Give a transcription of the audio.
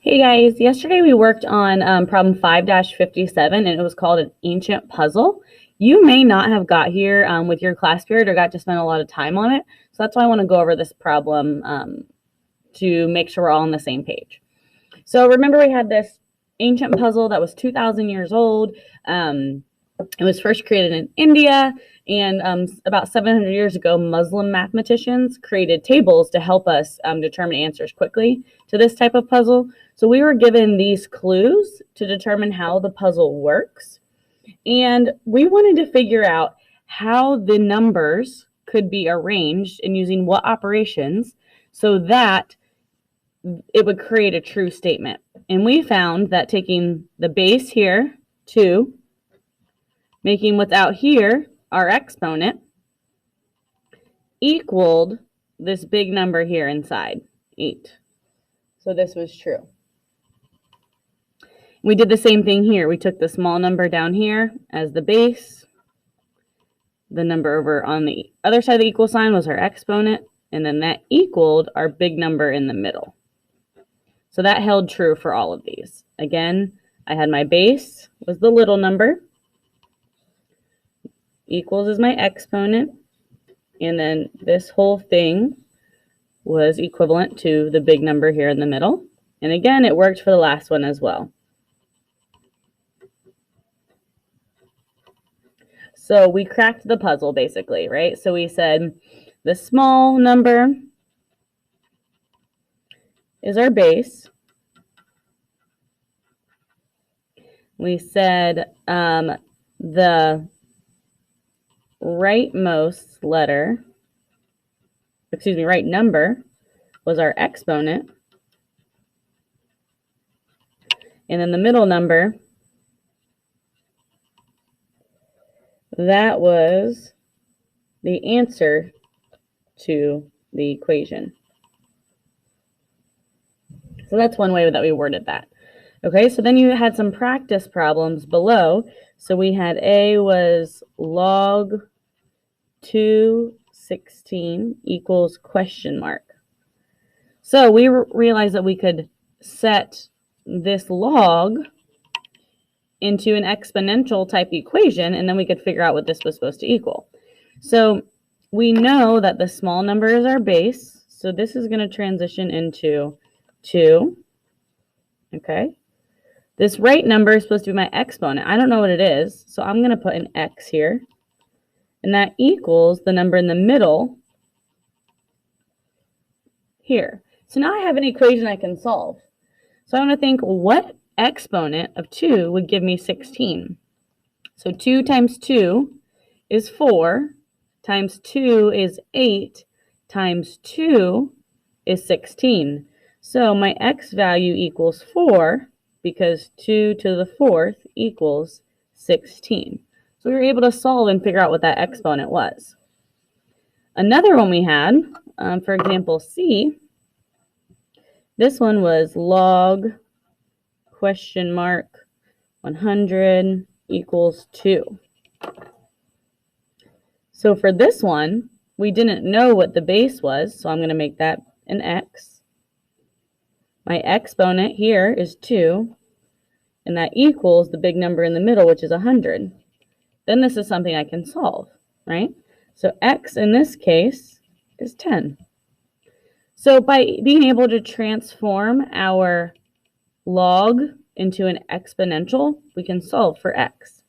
Hey guys, yesterday we worked on problem 5-57 and it was called an ancient puzzle. You may not have got here with your class period or got to spend a lot of time on it. So that's why I want to go over this problem to make sure we're all on the same page. So remember we had this ancient puzzle that was 2,000 years old. It was first created in India, and about 700 years ago, Muslim mathematicians created tables to help us determine answers quickly to this type of puzzle. So we were given these clues to determine how the puzzle works, and we wanted to figure out how the numbers could be arranged and using what operations so that it would create a true statement. And we found that taking the base here, 2, making what's out here our exponent, equaled this big number here inside, 8. So this was true. We did the same thing here. We took the small number down here as the base. The number over on the other side of the equal sign was our exponent, and then that equaled our big number in the middle. So that held true for all of these. Again, I had my base was the little number, equals is my exponent, and then this whole thing was equivalent to the big number here in the middle. And again, it worked for the last one as well. So we cracked the puzzle basically, right? So we said the small number is our base. We said the right number was our exponent. And then the middle number, that was the answer to the equation. So that's one way that we worded that. Okay, so then you had some practice problems below. So we had A was log 216 equals question mark. So we realized that we could set this log into an exponential type equation, and then we could figure out what this was supposed to equal. So we know that the small number is our base, so this is going to transition into 2. Okay. This right number is supposed to be my exponent. I don't know what it is, so I'm going to put an x here. And that equals the number in the middle here. So now I have an equation I can solve. So I want to think what exponent of 2 would give me 16. So 2 times 2 is 4, times 2 is 8, times 2 is 16. So my x value equals 4 because 2 to the 4th equals 16. So we were able to solve and figure out what that exponent was. Another one we had, for example, C, this one was log question mark 100 equals 2. So for this one, we didn't know what the base was, so I'm going to make that an x. My exponent here is 2, and that equals the big number in the middle, which is 100. Then this is something I can solve, right? So x in this case is 10. So by being able to transform our log into an exponential, we can solve for x.